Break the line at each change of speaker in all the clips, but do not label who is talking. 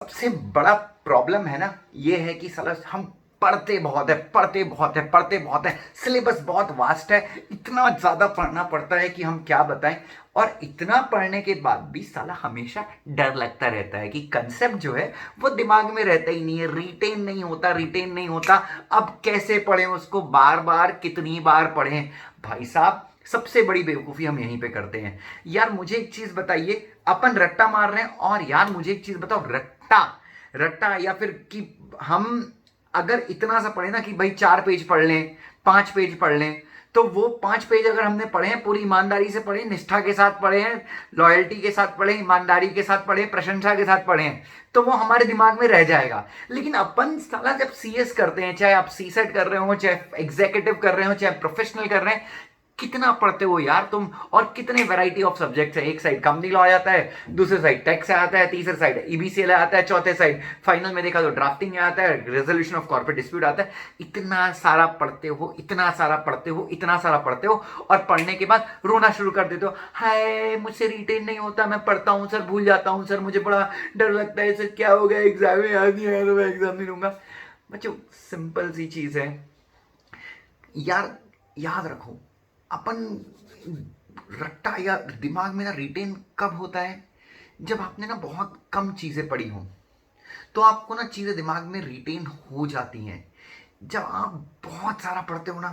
सबसे बड़ा प्रॉब्लम है ना, ये है कि साला हम पढ़ते बहुत है, पढ़ते बहुत है, पढ़ते बहुत है, सिलेबस बहुत वास्ट है, इतना ज़्यादा पढ़ना पड़ता है कि हम क्या बताएं। और इतना पढ़ने के बाद भी साला हमेशा डर लगता रहता है कि कंसेप्ट जो है वो दिमाग में रहता ही नहीं है, रिटेन नहीं होता, रिटेन नहीं होता। अब कैसे पढ़ें उसको, बार बार कितनी बार पढ़ें। भाई साहब, सबसे बड़ी बेवकूफ़ी हम यहीं पे करते हैं। यार मुझे एक चीज़ बताइए, अपन रट्टा मार रहे हैं, और यार मुझे एक चीज़ बताओ, रट्टा रट्टा या फिर कि हम अगर इतना सा पढ़े ना कि भाई 4 पेज पढ़ लें, 5 पेज पढ़ लें, तो वो 5 पेज अगर हमने पढ़े हैं, पूरी ईमानदारी से पढ़े, निष्ठा के साथ पढ़े हैं, लॉयल्टी के साथ पढ़े, ईमानदारी के साथ पढ़े, प्रशंसा के साथ पढ़े हैं, तो वो हमारे दिमाग में रह जाएगा। लेकिन अपन साला जब सीएस करते हैं, चाहे आप सीसेट कर रहे हो, चाहे एग्जीक्यूटिव कर रहे हो, चाहे प्रोफेशनल कर रहे हैं, कितना पढ़ते हो यार तुम। और कितने वैरायटी ऑफ सब्जेक्ट्स है, एक साइड कंपनी लॉ आ जाता है, दूसरे साइड टैक्स आता है, तीसरे साइड ईबीसीएल आता है, चौथे साइड फाइनल में देखा तो ड्राफ्टिंग आता है, रेजोल्यूशन ऑफ कॉर्पोरेट डिस्प्यूट आता है। इतना सारा पढ़ते हो, इतना सारा पढ़ते हो, इतना सारा पढ़ते हो, और पढ़ने के बाद रोना शुरू कर देते हो, हाय मुझसे रिटेन नहीं होता, मैं पढ़ता हूँ सर, भूल जाता हूँ सर, मुझे बड़ा डर लगता है सर, क्या हो गया, एग्जाम में याद नहीं आया तो मैं एग्जाम नहीं दूंगा। बच्चों, सिंपल सी चीज है यार, याद रखो। अपन रट्टा या दिमाग में ना रिटेन कब होता है, जब आपने ना बहुत कम चीज़ें पढ़ी हों, तो आपको ना चीज़ें दिमाग में रिटेन हो जाती हैं। जब आप बहुत सारा पढ़ते हो ना,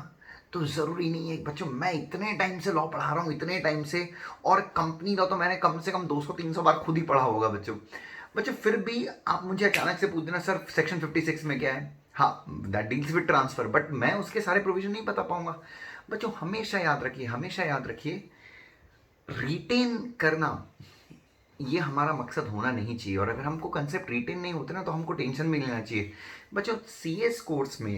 तो ज़रूरी नहीं है बच्चों, मैं इतने टाइम से लॉ पढ़ा रहा हूँ, इतने टाइम से, और कंपनी लॉ तो मैंने कम से कम 200-300 बार खुद ही पढ़ा होगा बच्चों। बच्चों फिर भी आप मुझे अचानक से पूछ देना, सर सेक्शन 56 में क्या है, हाँ that deals with transfer, but मैं उसके सारे प्रोविजन नहीं बता पाऊंगा। बच्चों हमेशा याद रखिए, हमेशा याद रखिए, रिटेन करना ये हमारा मकसद होना नहीं चाहिए। और अगर हमको कंसेप्ट रिटेन नहीं होते ना, तो हमको टेंशन भी लेना चाहिए। बच्चों सीएस कोर्स में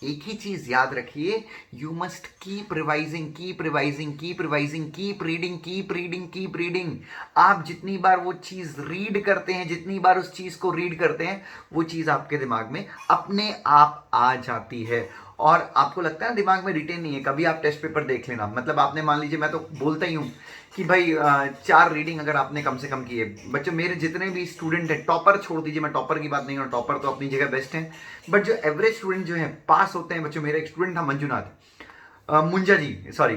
एक ही चीज याद रखिए, you must keep revising, keep revising, keep revising, keep reading, keep reading, keep reading. आप जितनी बार वो चीज रीड करते हैं, जितनी बार उस चीज को रीड करते हैं, वो चीज आपके दिमाग में अपने आप आ जाती है। और आपको लगता है ना दिमाग में रिटेन नहीं है, कभी आप टेस्ट पेपर देख लेना, मतलब आपने मान लीजिए, मैं तो बोलता ही हूँ कि भाई 4 रीडिंग अगर आपने कम से कम की है। बच्चों मेरे जितने भी स्टूडेंट हैं, टॉपर छोड़ दीजिए, मैं टॉपर की बात नहीं कर रहा, टॉपर तो अपनी जगह बेस्ट है, बट जो एवरेज स्टूडेंट जो है पास होते हैं, बच्चों मेरा एक स्टूडेंट था मंजुनाथ, मुंजा जी, सॉरी।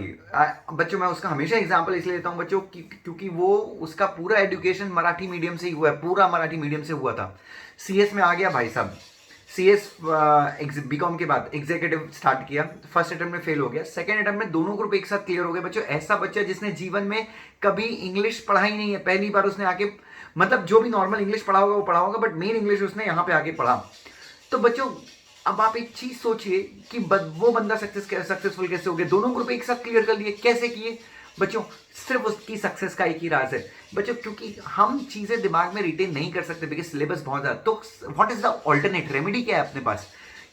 बच्चों मैं उसका हमेशा एग्जाम्पल इसलिए लेता हूँ बच्चों क्योंकि वो, उसका पूरा एजुकेशन मराठी मीडियम से ही हुआ है, पूरा मराठी मीडियम से हुआ था। सीएस में आ गया भाई साहब, सीएस बीकॉम के बाद एग्जीक्यूटिव स्टार्ट किया, फर्स्ट अटेम्प्ट में फेल हो गया, सेकंड अटेम्प्ट में दोनों ग्रुप एक साथ क्लियर हो गए। बच्चों ऐसा बच्चा जिसने जीवन में कभी इंग्लिश पढ़ा ही नहीं है, पहली बार उसने आके, मतलब जो भी नॉर्मल इंग्लिश पढ़ा होगा वो पढ़ा होगा, बट मेन इंग्लिश उसने यहाँ पे आके पढ़ा। तो बच्चों अब आप एक चीज सोचिए कि वो बंदा सक्सेसफुल कैसे हो गया, दोनों ग्रुप एक साथ क्लियर कर लिए, कैसे किए बच्चों, सिर्फ उसकी सक्सेस का एक ही राज है बच्चों, क्योंकि हम चीजें दिमाग में रिटेन नहीं कर सकते बिकॉज सिलेबस बहुत ज्यादा। तो what is the alternate remedy, क्या है अपने पास,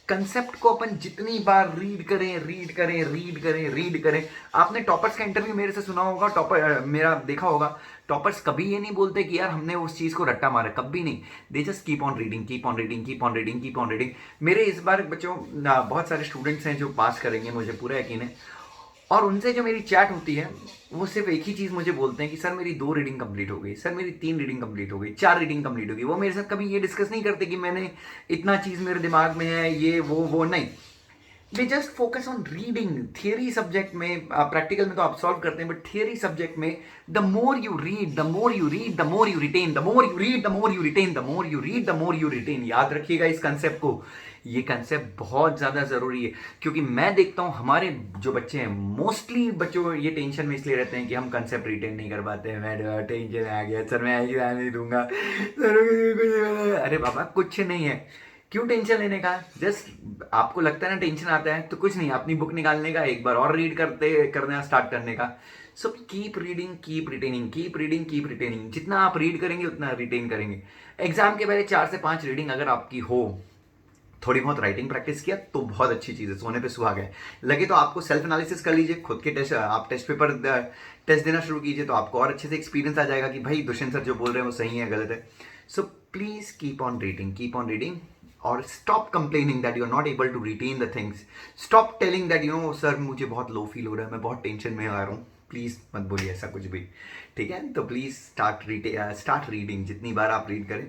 कंसेप्ट को अपन जितनी बार रीड करें, रीड करें, रीड करें, रीड करें। आपने टॉपर्स का इंटरव्यू मेरे से सुना होगा, टॉपर मेरा देखा होगा, टॉपर्स कभी ये नहीं बोलते कि यार हमने उस चीज को रट्टा मारा, कभी नहीं। They just keep on reading, keep on reading, keep on reading, keep on reading. मेरे इस बार बच्चों बहुत सारे स्टूडेंट्स हैं जो पास करेंगे, मुझे पूरा यकीन है। और उनसे जो मेरी चैट होती है, वो सिर्फ एक ही चीज़ मुझे बोलते हैं कि सर मेरी 2 रीडिंग कंप्लीट हो गई, सर मेरी 3 रीडिंग कंप्लीट हो गई, 4 रीडिंग कंप्लीट हो गई। वो मेरे साथ कभी ये डिस्कस नहीं करते कि मैंने इतना चीज़ मेरे दिमाग में है, ये वो नहीं। They just focus on reading. Theory subject में, प्रैक्टिकल में तो आप सॉल्व करते हैं, बट थियरी सब्जेक्ट में the more you read, the more you read, the more you retain, the more you read, the more you retain, the more you read, the more you retain. याद रखिएगा इस concept को, ये concept बहुत ज़्यादा ज़रूरी है। क्योंकि मैं देखता हूँ हमारे जो बच्चे हैं, मोस्टली बच्चों ये टेंशन में इसलिए रहते हैं कि हम कंसेप्ट रिटेन नहीं कर पाते हैं, मैं टेंशन आ गया सर, मैं एग्जाम नहीं दूंगा सर। अरे बाबा कुछ नहीं है, क्यों टेंशन लेने का, जस्ट आपको लगता है ना टेंशन आता है, तो कुछ नहीं, अपनी बुक निकालने का, एक बार और रीड करना स्टार्ट करने का। So keep reading, keep retaining, keep reading, keep retaining. जितना आप रीड करेंगे उतना रिटेन करेंगे। एग्जाम के पहले 4 से 5 रीडिंग अगर आपकी हो, थोड़ी बहुत राइटिंग प्रैक्टिस किया, तो बहुत अच्छी चीज़ है, सोने पे सुहागा है। लगे तो आपको सेल्फ एनालिसिस कर लीजिए, खुद के टेस्ट, आप टेस्ट पेपर टेस्ट देना शुरू कीजिए, तो आपको और अच्छे से एक्सपीरियंस आ जाएगा कि भाई दुष्यंत सर जो बोल रहे हैं वो सही है गलत है। So please keep on reading, keep on reading. और stop complaining that you are not able to retain the things. Stop telling that you know sir मुझे बहुत लो फील हो रहा है, मैं बहुत टेंशन में आ रहा हूँ। प्लीज़ मत बोलिए ऐसा कुछ भी, ठीक है। तो प्लीज़ स्टार्ट रीडिंग, जितनी बार आप रीड करें।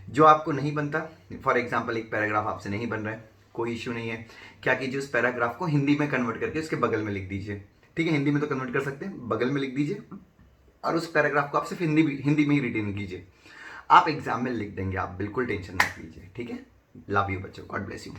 जो आपको नहीं बनता, फॉर एग्जाम्पल एक पैराग्राफ आपसे नहीं बन रहा है, कोई इश्यू नहीं है, क्या कीजिए उस पैराग्राफ को हिंदी में कन्वर्ट करके उसके बगल में लिख दीजिए। ठीक है, हिंदी में तो कन्वर्ट कर सकते हैं, बगल में लिख दीजिए और उस पैराग्राफ को आप सिर्फ हिंदी में ही रिटेन कीजिए। आप एग्जाम में लिख देंगे, आप बिल्कुल टेंशन मत लीजिए। ठीक है, लव यू बच्चों, गॉड ब्लेस यू।